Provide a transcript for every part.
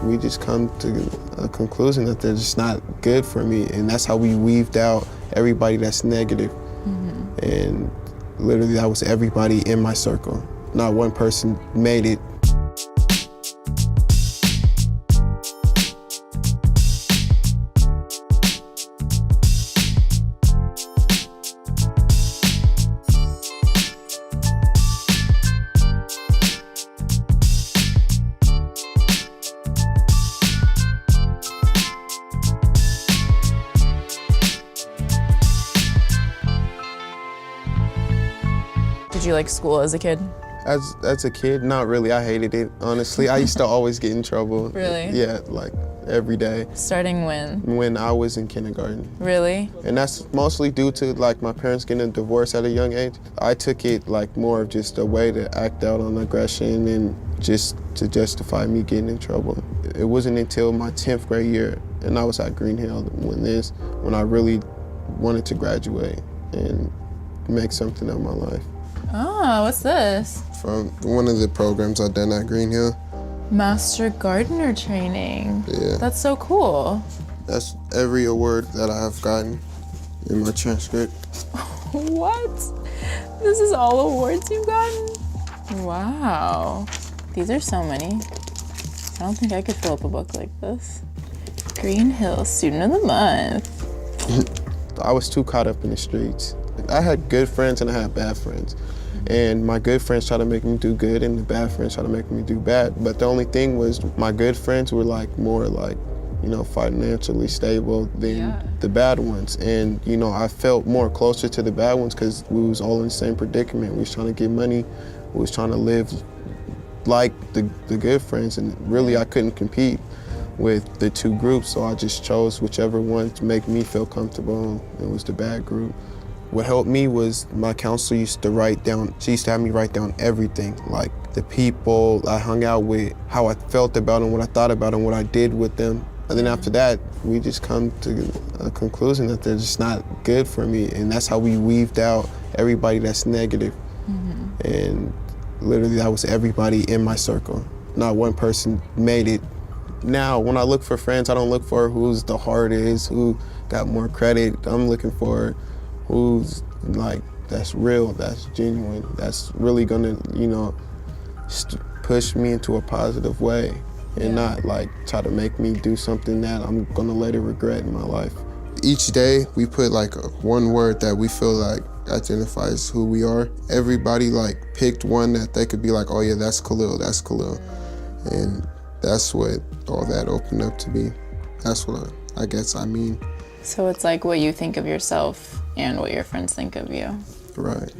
we just come to a conclusion that they're just not good for me. And that's how we weaved out everybody that's negative. And literally that was everybody in my circle. Not one person made it. Did you like school as a kid? As a kid, not really. I hated it, honestly. I used to always get in trouble. Really? Yeah, like every day. Starting when? When I was in kindergarten. Really? And that's mostly due to like my parents getting a divorce at a young age. I took it like more of just a way to act out on aggression and just to justify me getting in trouble. It wasn't until my 10th grade year, and I was at Green Hill when I really wanted to graduate and make something of my life. Oh, what's this? From one of the programs I've done at Green Hill. Master gardener training. Yeah. That's so cool. That's every award that I have gotten in my transcript. What? This is all awards you've gotten? Wow. These are so many. I don't think I could fill up a book like this. Green Hill Student of the Month. I was too caught up in the streets. I had good friends and I had bad friends. And my good friends try to make me do good and the bad friends try to make me do bad. But the only thing was my good friends were like more like, you know, financially stable than the bad ones. And, you know, I felt more closer to the bad ones because we was all in the same predicament. We was trying to get money. We was trying to live like the good friends. And really I couldn't compete with the two groups. So I just chose whichever one to make me feel comfortable. It was the bad group. What helped me was my counselor used to she used to have me write down everything, like the people I hung out with, how I felt about them, what I thought about them, what I did with them. And then after that, we just come to a conclusion that they're just not good for me. And that's how we weaved out everybody that's negative. And literally that was everybody in my circle. Not one person made it. Now, when I look for friends, I don't look for who's the hardest, who got more credit. I'm looking for who's like, that's real, that's genuine, that's really gonna, you know, push me into a positive way and not like try to make me do something that I'm gonna later regret in my life. Each day we put like one word that we feel like identifies who we are. Everybody like picked one that they could be like, oh yeah, that's Khalil, that's Khalil. And that's what all that opened up to be. That's what I guess I mean. So it's like what you think of yourself and what your friends think of you. Right.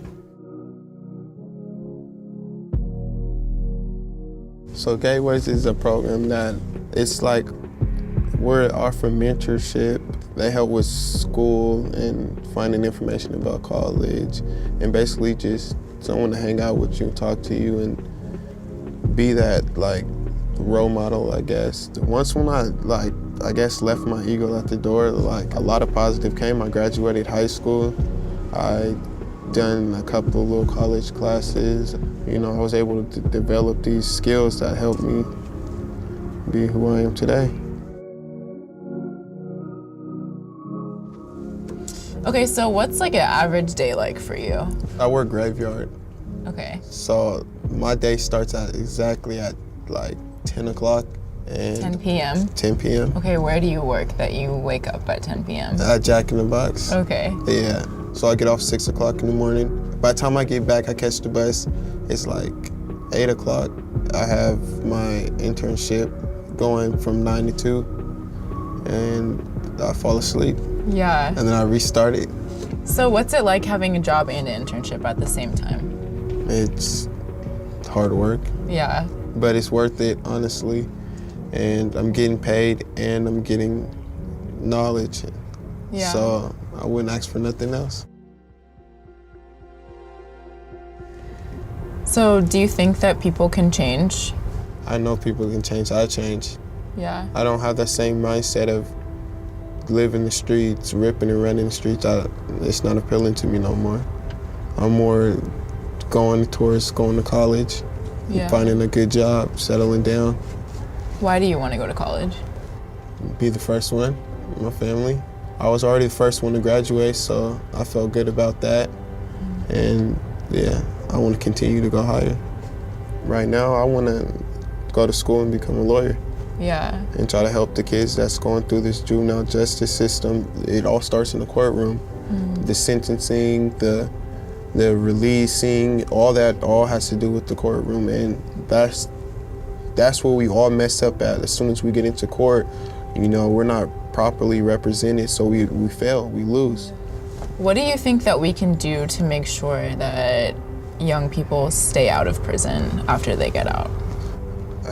So Gateways is a program that it's like we're offering mentorship. They help with school and finding information about college and basically just someone to hang out with you, talk to you, and be that like role model, I guess. Once when I guess left my ego at the door, like a lot of positive came. I graduated high school. I done a couple of little college classes. You know, I was able to develop these skills that helped me be who I am today. Okay, so what's like an average day like for you? I work graveyard. Okay. So my day starts exactly at like 10 o'clock. And 10 p.m.? 10 p.m. Okay, where do you work that you wake up at 10 p.m.? At Jack in the Box. Okay. Yeah, so I get off 6 o'clock in the morning. By the time I get back, I catch the bus. It's like 8 o'clock. I have my internship going from 9 to 2, and I fall asleep. Yeah. And then I restart it. So what's it like having a job and an internship at the same time? It's hard work. Yeah. But it's worth it, honestly. And I'm getting paid and I'm getting knowledge. Yeah. So I wouldn't ask for nothing else. So do you think that people can change? I know people can change. I change. Yeah. I don't have that same mindset of living the streets, ripping and running the streets. It's not appealing to me no more. I'm more going towards going to college, finding a good job, settling down, Why do you want to go to college? Be the first one in my family. I was already the first one to graduate, so I felt good about that. And yeah, I want to continue to go higher. Right now, I want to go to school and become a lawyer. Yeah. And try to help the kids that's going through this juvenile justice system. It all starts in the courtroom. The sentencing, the releasing, all that all has to do with the courtroom. And that's where we all mess up at. As soon as we get into court, you know, we're not properly represented, so we fail, we lose. What do you think that we can do to make sure that young people stay out of prison after they get out?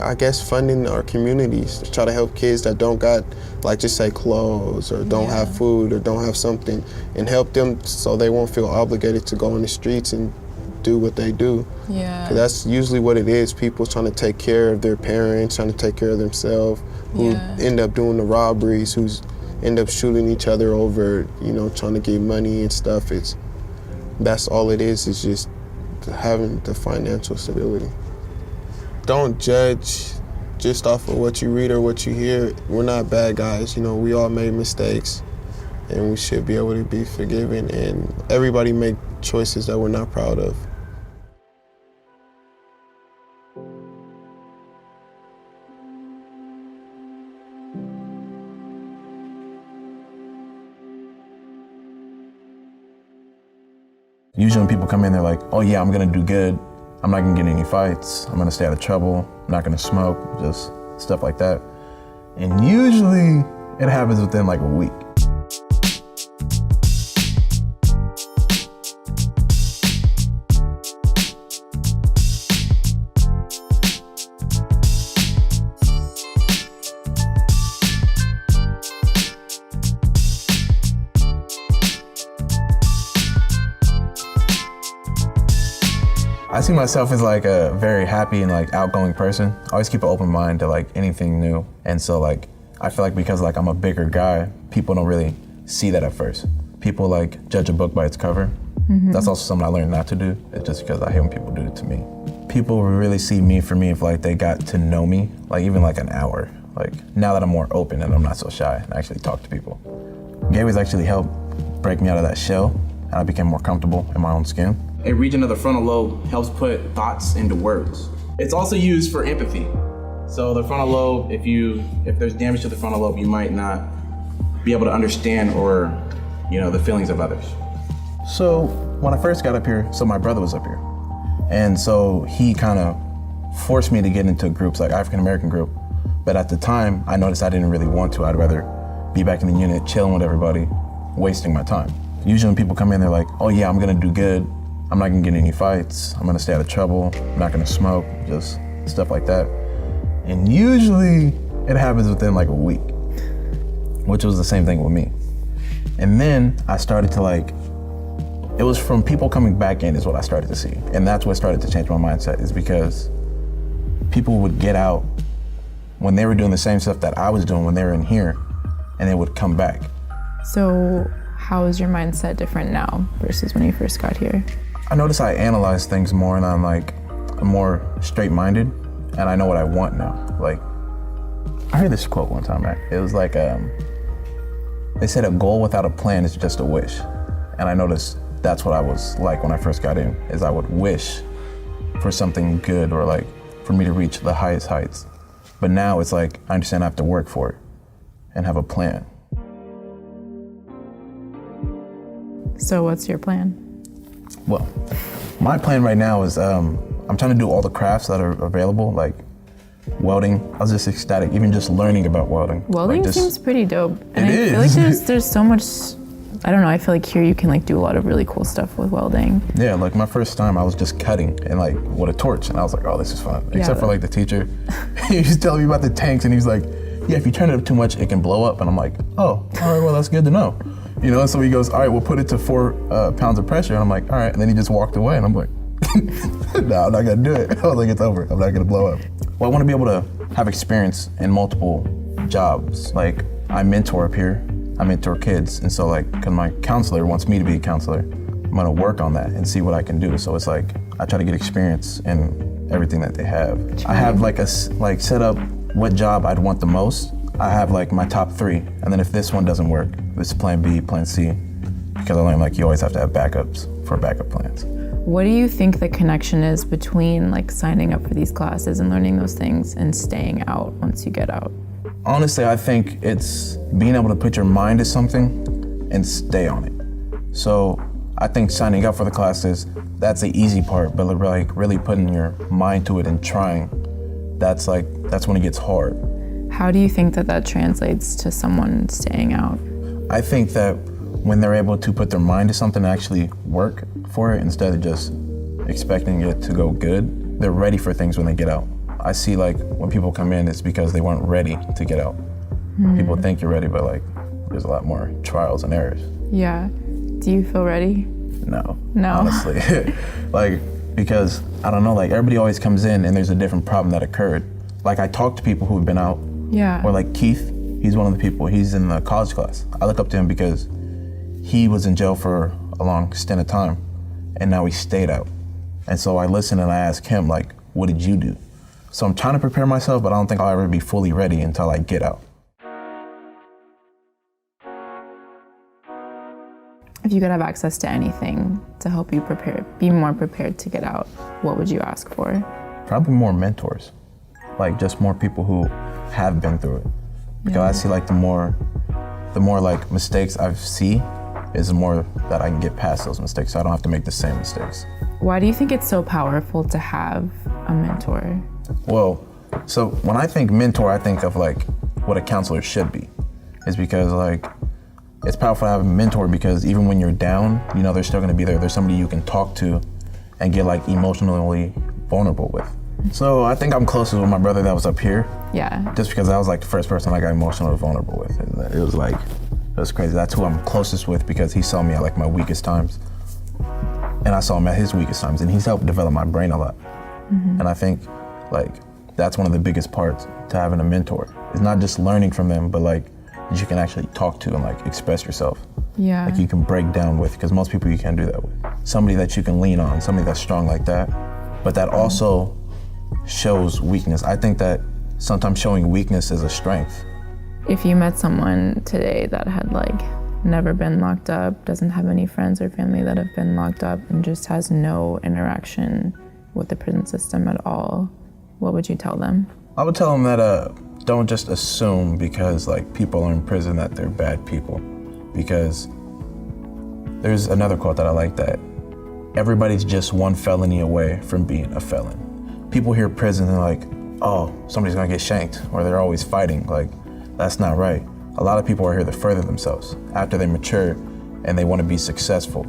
I guess funding our communities, try to help kids that don't got, like just say clothes or don't have food or don't have something, and help them so they won't feel obligated to go in the streets and do what they do. Yeah. 'Cause that's usually what it is, people trying to take care of their parents, trying to take care of themselves, who end up doing the robberies, who's end up shooting each other over, you know, trying to get money and stuff. That's all it is just having the financial stability. Don't judge just off of what you read or what you hear. We're not bad guys, you know, we all made mistakes and we should be able to be forgiven, and everybody make choices that we're not proud of. Usually when people come in, they're like, oh yeah, I'm gonna do good. I'm not gonna get in any fights. I'm gonna stay out of trouble. I'm not gonna smoke, just stuff like that. And usually it happens within like a week. I see myself as like a very happy and like outgoing person. I always keep an open mind to like anything new. And so like, I feel like because like I'm a bigger guy, people don't really see that at first. People like judge a book by its cover. That's also something I learned not to do. It's just because I hate when people do it to me. People really see me for me if like they got to know me, like even like an hour. Like now that I'm more open and I'm not so shy and I actually talk to people. Gary's actually helped break me out of that shell and I became more comfortable in my own skin. A region of the frontal lobe helps put thoughts into words. It's also used for empathy. So the frontal lobe, if there's damage to the frontal lobe, you might not be able to understand or, you know, the feelings of others. So when I first got up here, so my brother was up here. And so he kind of forced me to get into groups like African American group. But at the time, I noticed I didn't really want to. I'd rather be back in the unit, chilling with everybody, wasting my time. Usually when people come in, they're like, oh yeah, I'm gonna do good. I'm not gonna get in any fights. I'm gonna stay out of trouble. I'm not gonna smoke, just stuff like that. And usually it happens within like a week, which was the same thing with me. And then I started to like, it was from people coming back in is what I started to see. And that's what started to change my mindset, is because people would get out when they were doing the same stuff that I was doing when they were in here, and they would come back. So how is your mindset different now versus when you first got here? I notice I analyze things more and I'm more straight-minded and I know what I want now. Like, I heard this quote one time, right? It was like, they said a goal without a plan is just a wish. And I noticed that's what I was like when I first got in, is I would wish for something good or like for me to reach the highest heights. But now it's like, I understand I have to work for it and have a plan. So what's your plan? Well, my plan right now is I'm trying to do all the crafts that are available, like welding. I was just ecstatic, even just learning about welding. Welding like seems pretty dope. And it I feel like is. there's so much, I don't know, I feel like here you can like do a lot of really cool stuff with welding. Yeah, like my first time I was just cutting and like with a torch and I was like, oh, this is fun. Except for like the teacher. He was telling me about the tanks and he was like, yeah, if you turn it up too much, it can blow up. And I'm like, oh, all right, well, that's good to know. You know, so he goes, all right, we'll put it to 4 pounds of pressure. And I'm like, all right. And then he just walked away and I'm like, no, I'm not gonna do it. I was like, it's over. I'm not gonna blow up. Well, I wanna be able to have experience in multiple jobs. Like, I mentor up here. I mentor kids. And so like, cause my counselor wants me to be a counselor, I'm gonna work on that and see what I can do. So it's like, I try to get experience in everything that they have. I have like set up what job I'd want the most, I have like my top 3. And then if this one doesn't work, this is plan B, plan C. Because I learned like you always have to have backups for backup plans. What do you think the connection is between like signing up for these classes and learning those things and staying out once you get out? Honestly, I think it's being able to put your mind to something and stay on it. So I think signing up for the classes, that's the easy part, but like really putting your mind to it and trying, that's when it gets hard. How do you think that translates to someone staying out? I think that when they're able to put their mind to something and actually work for it instead of just expecting it to go good, they're ready for things when they get out. I see like when people come in, it's because they weren't ready to get out. People think you're ready, but like there's a lot more trials and errors. Yeah. Do you feel ready? No. No. Honestly. Like, because I don't know, like everybody always comes in and there's a different problem that occurred. Like I talk to people who've been out. Yeah. Or like Keith, he's one of the people, he's in the college class. I look up to him because he was in jail for a long stint of time and now he stayed out. And so I listen and I ask him like, what did you do? So I'm trying to prepare myself, but I don't think I'll ever be fully ready until I get out. If you could have access to anything to help you be more prepared to get out, what would you ask for? Probably more mentors, like just more people who have been through it. Because I see like the more like mistakes I see is the more that I can get past those mistakes, so I don't have to make the same mistakes. Why do you think it's so powerful to have a mentor? Well, so when I think mentor, I think of like what a counselor should be. Is because like, it's powerful to have a mentor because even when you're down, you know they're still gonna be there. There's somebody you can talk to and get like emotionally vulnerable with. So I think I'm closest with my brother that was up here. Yeah. Just because I was like the first person I got emotionally vulnerable with. And it was crazy. That's who I'm closest with because he saw me at like my weakest times. And I saw him at his weakest times and he's helped develop my brain a lot. And I think like that's one of the biggest parts to having a mentor. It's not just learning from them, but like that you can actually talk to and like express yourself. Yeah. Like you can break down with, because most people you can't do that with. Somebody that you can lean on, somebody that's strong like that, but that also shows weakness. I think that sometimes showing weakness is a strength. If you met someone today that had like never been locked up, doesn't have any friends or family that have been locked up, and just has no interaction with the prison system at all, what would you tell them? I would tell them that don't just assume because like people are in prison that they're bad people. Because there's another quote that I like, that everybody's just one felony away from being a felon. People hear prison and they're like, oh, somebody's gonna get shanked, or they're always fighting. Like, that's not right. A lot of people are here to further themselves after they mature and they wanna be successful.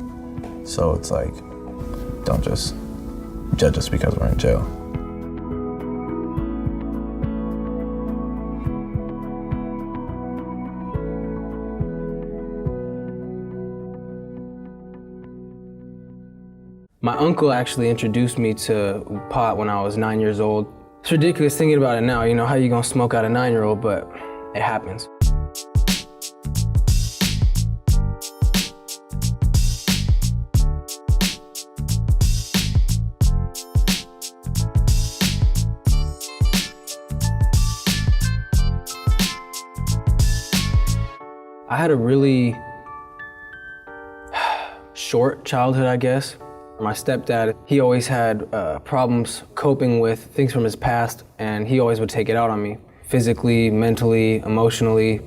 So it's like, don't just judge us because we're in jail. My uncle actually introduced me to pot when I was 9 years old. It's ridiculous thinking about it now, you know, how you gonna smoke out a 9-year-old, but it happens. I had a really short childhood, I guess. My stepdad, he always had problems coping with things from his past, and he always would take it out on me, physically, mentally, emotionally.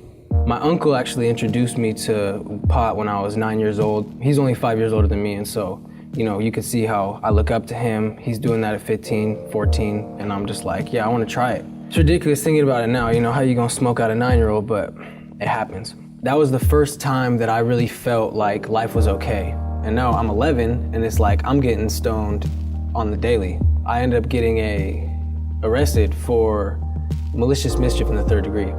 My uncle actually introduced me to pot when I was 9 years old. He's only 5 years older than me, and so, you know, you could see how I look up to him. He's doing that at 15, 14, and I'm just like, yeah, I want to try it. It's ridiculous thinking about it now, you know, how you gonna smoke out a 9-year-old, but it happens. That was the first time that I really felt like life was okay. And now I'm 11, and it's like I'm getting stoned on the daily. I ended up getting arrested for malicious mischief in the 3rd degree.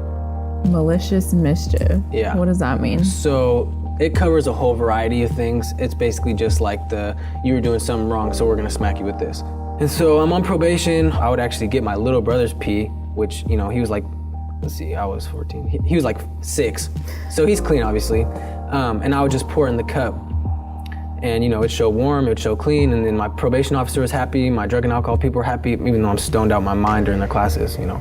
Malicious mischief? Yeah. What does that mean? So it covers a whole variety of things. It's basically just like you were doing something wrong, so we're gonna smack you with this. And so I'm on probation. I would actually get my little brother's pee, which, you know, he was like, let's see, I was 14. He was like 6. So he's clean, obviously. And I would just pour in the cup. And, you know, it'd show warm, it'd show clean, and then my probation officer was happy, my drug and alcohol people were happy, even though I'm stoned out my mind during their classes, you know.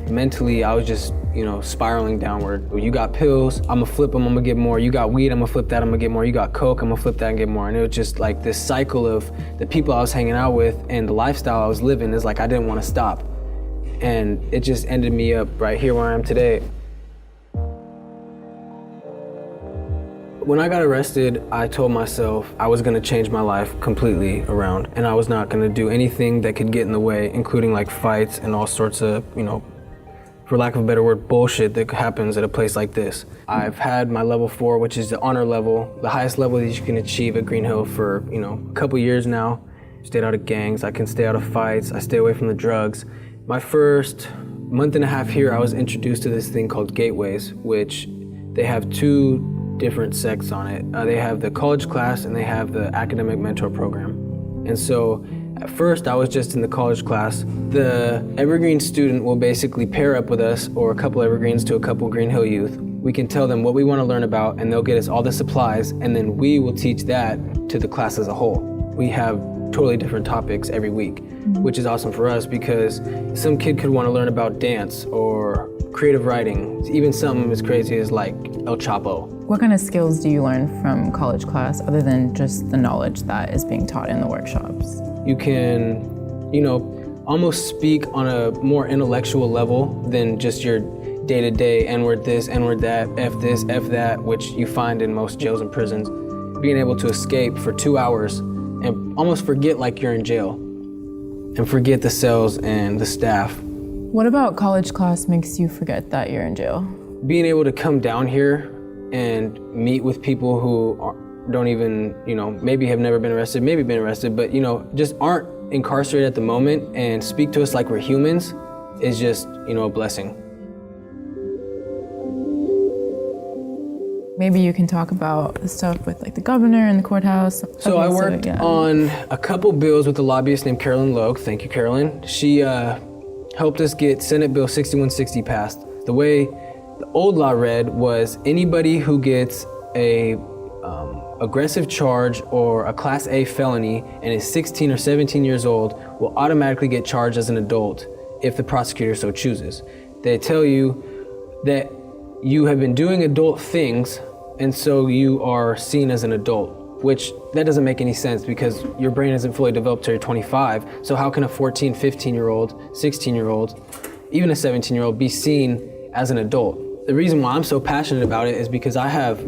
mentally I was just, spiraling downward. You got pills, I'm gonna flip them, I'm gonna get more. You got weed, I'm gonna flip that, I'm gonna get more. You got coke, I'm gonna flip that and get more. And it was just like this cycle of the people I was hanging out with and the lifestyle I was living is like I didn't want to stop. And it just ended me up right here where I am today. When I got arrested, I told myself I was gonna change my life completely around, and I was not gonna do anything that could get in the way, including like fights and all sorts of, for lack of a better word, bullshit that happens at a place like this. I've had my level 4, which is the honor level, the highest level that you can achieve at Green Hill for, a couple years now. Stayed out of gangs, I can stay out of fights, I stay away from the drugs. My first month and a half here, I was introduced to this thing called Gateways, which they have 2 different sects on it. They have the college class and they have the academic mentor program. And so at first I was just in the college class. The Evergreen student will basically pair up with us or a couple Evergreens to a couple Green Hill youth. We can tell them what we want to learn about and they'll get us all the supplies and then we will teach that to the class as a whole. We have totally different topics every week, which is awesome for us because some kid could want to learn about dance or creative writing, even something as crazy as like El Chapo. What kind of skills do you learn from college class other than just the knowledge that is being taught in the workshops? You can, almost speak on a more intellectual level than just your day-to-day N-word this, N-word that, F this, F that, which you find in most jails and prisons. Being able to escape for 2 hours and almost forget like you're in jail and forget the cells and the staff. What about college class makes you forget that you're in jail? Being able to come down here and meet with people who don't even, maybe have never been arrested, maybe been arrested, but, just aren't incarcerated at the moment and speak to us like we're humans is just, a blessing. Maybe you can talk about the stuff with like the governor and the courthouse. So I worked on a couple bills with a lobbyist named Carolyn Logue. Thank you, Carolyn. She helped us get Senate Bill 6160 passed. The way the old law read was anybody who gets a aggressive charge or a Class A felony and is 16 or 17 years old will automatically get charged as an adult if the prosecutor so chooses. They tell you that you have been doing adult things and so you are seen as an adult, which that doesn't make any sense because your brain isn't fully developed till you're 25. So how can a 14, 15-year-old, 16-year-old, even a 17-year-old be seen as an adult? The reason why I'm so passionate about it is because I have,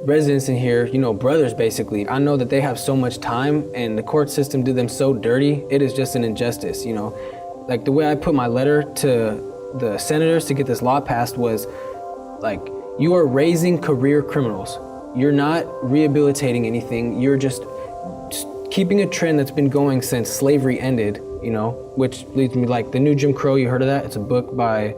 residents in here, brothers basically. I know that they have so much time and the court system did them so dirty. It is just an injustice, Like the way I put my letter to the senators to get this law passed was like, you are raising career criminals. You're not rehabilitating anything. You're just keeping a trend that's been going since slavery ended, which leads me like the new Jim Crow, you heard of that? It's a book by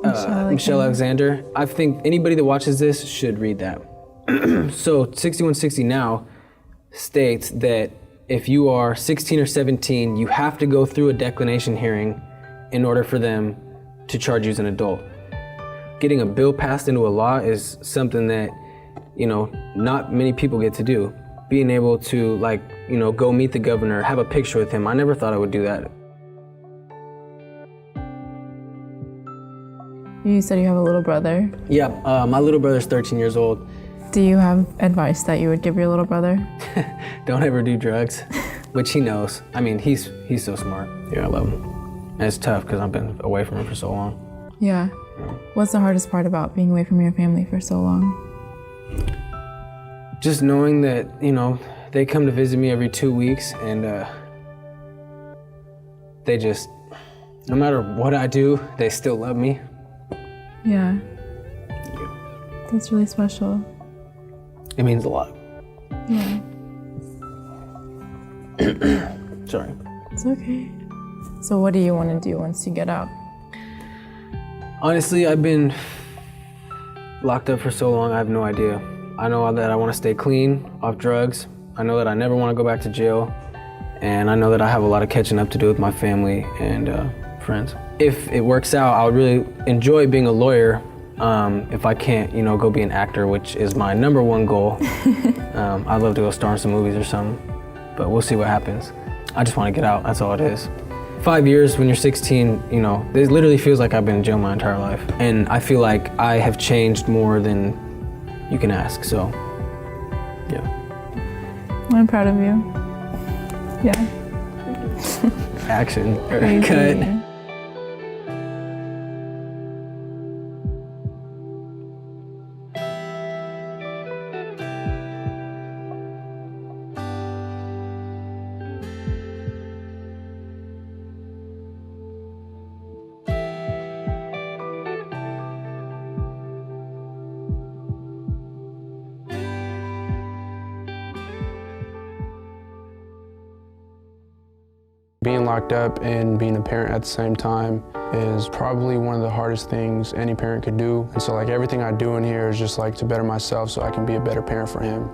Michelle Alexander. I think anybody that watches this should read that. So 6160 now states that if you are 16 or 17, you have to go through a declination hearing in order for them to charge you as an adult. Getting a bill passed into a law is something that, not many people get to do. Being able to go meet the governor, have a picture with him. I never thought I would do that. You said you have a little brother. Yeah, my little brother's 13 years old. Do you have advice that you would give your little brother? Don't ever do drugs, which he knows. I mean, he's so smart. Yeah, I love him. And it's tough because I've been away from him for so long. Yeah. What's the hardest part about being away from your family for so long? Just knowing that, they come to visit me every 2 weeks and they just, no matter what I do, they still love me. Yeah. That's really special. It means a lot. Yeah. Sorry. It's okay. So what do you want to do once you get out? Honestly, I've been locked up for so long, I have no idea. I know that I want to stay clean, off drugs. I know that I never want to go back to jail. And I know that I have a lot of catching up to do with my family and friends. If it works out, I would really enjoy being a lawyer. If I can't, go be an actor, which is my #1 goal. I'd love to go star in some movies or something, but we'll see what happens. I just want to get out, that's all it is. 5 years when you're 16, you know, it literally feels like I've been in jail my entire life. And I feel like I have changed more than you can ask, so, yeah. I'm proud of you. Yeah. Action. Crazy. Cut. Being locked up and being a parent at the same time is probably one of the hardest things any parent could do. And so like everything I do in here is just like to better myself so I can be a better parent for him.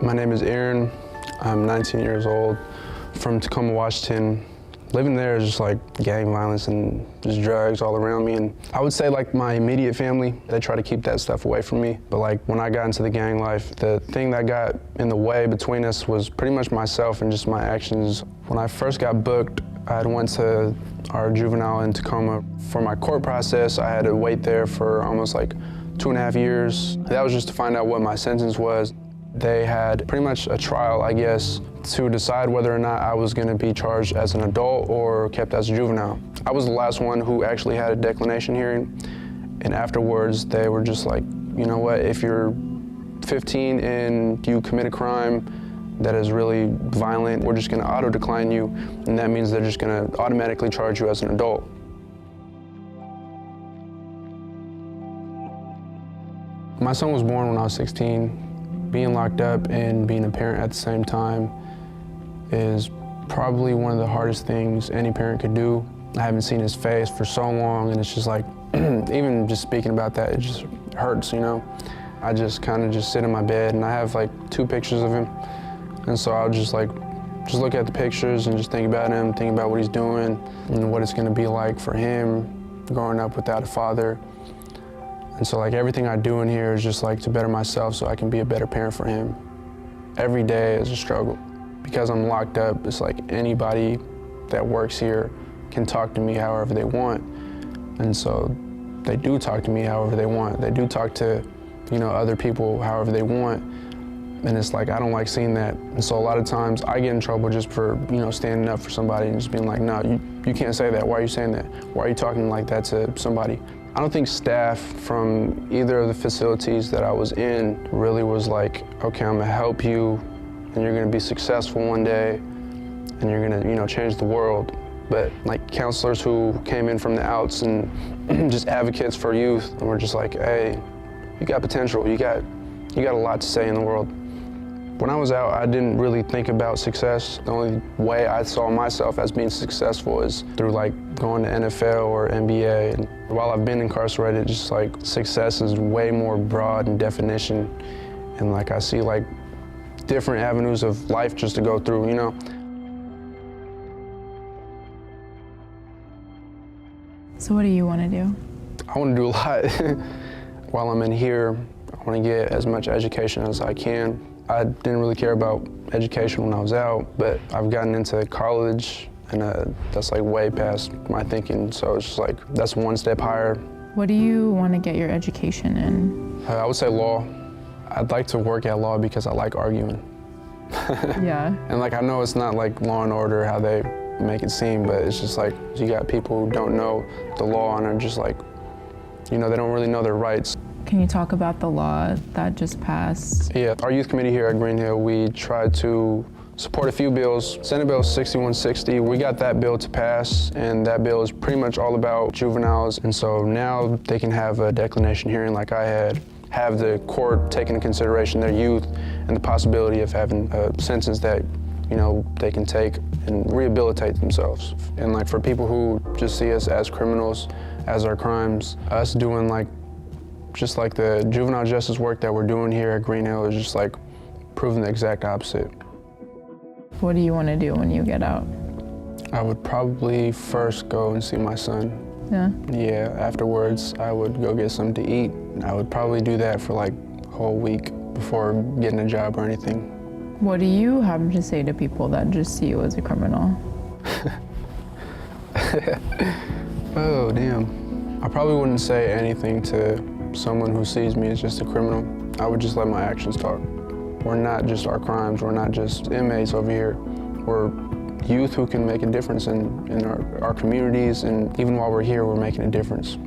My name is Aaron. I'm 19 years old, from Tacoma, Washington. Living there is just like gang violence and just drugs all around me. And I would say like my immediate family, they try to keep that stuff away from me. But like when I got into the gang life, the thing that got in the way between us was pretty much myself and just my actions. When I first got booked, I had went to our juvenile in Tacoma. For my court process, I had to wait there for almost like 2.5 years. That was just to find out what my sentence was. They had pretty much a trial, I guess, to decide whether or not I was going to be charged as an adult or kept as a juvenile. I was the last one who actually had a declination hearing, and afterwards they were just like, you know what, if you're 15 and you commit a crime that is really violent, we're just going to auto-decline you, and that means they're just going to automatically charge you as an adult. My son was born when I was 16. Being locked up and being a parent at the same time is probably one of the hardest things any parent could do. I haven't seen his face for so long, and it's just like, even just speaking about that, it just hurts, you know? I just kind of just sit in my bed, and I have like 2 pictures of him, and so I'll just look at the pictures and just think about him, think about what he's doing, and what it's gonna be like for him growing up without a father. And so like everything I do in here is just like to better myself so I can be a better parent for him. Every day is a struggle. Because I'm locked up, it's like anybody that works here can talk to me however they want. And so they do talk to me however they want. They do talk to, you know, other people however they want. And it's like, I don't like seeing that. And so a lot of times I get in trouble just for, you know, standing up for somebody and just being like, no, you can't say that. Why are you saying that? Why are you talking like that to somebody? I don't think staff from either of the facilities that I was in really was like, okay, I'm gonna help you and you're gonna be successful one day and you're gonna, you know, change the world. But like counselors who came in from the outs and just advocates for youth, and were just like, hey, you got potential, you got a lot to say in the world. When I was out, I didn't really think about success. The only way I saw myself as being successful is through like going to NFL or NBA. And while I've been incarcerated, just like success is way more broad in definition. And like I see like different avenues of life just to go through, you know? So what do you want to do? I want to do a lot. While I'm in here, I want to get as much education as I can. I didn't really care about education when I was out, but I've gotten into college, and that's like way past my thinking, so it's just like, that's one step higher. What do you want to get your education in? I would say law. I'd like to work at law because I like arguing. Yeah. And like, I know it's not like Law and Order how they make it seem, but it's just like, you got people who don't know the law and are just like, you know, they don't really know their rights. Can you talk about the law that just passed? Yeah, our youth committee here at Green Hill, we tried to support a few bills. Senate Bill 6160, we got that bill to pass, and that bill is pretty much all about juveniles. And so now they can have a declination hearing like I had, have the court take into consideration their youth and the possibility of having a sentence that, you know, they can take and rehabilitate themselves. And like for people who just see us as criminals, as our crimes, us doing like just like the juvenile justice work that we're doing here at Green Hill is just like proving the exact opposite. What do you want to do when you get out? I would probably first go and see my son. Yeah. Yeah, afterwards I would go get something to eat. I would probably do that for like a whole week before getting a job or anything. What do you have to say to people that just see you as a criminal? Oh, damn. I probably wouldn't say anything to someone who sees me as just a criminal. I would just let my actions talk. We're not just our crimes, we're not just inmates over here. We're youth who can make a difference in our communities, and even while we're here, we're making a difference.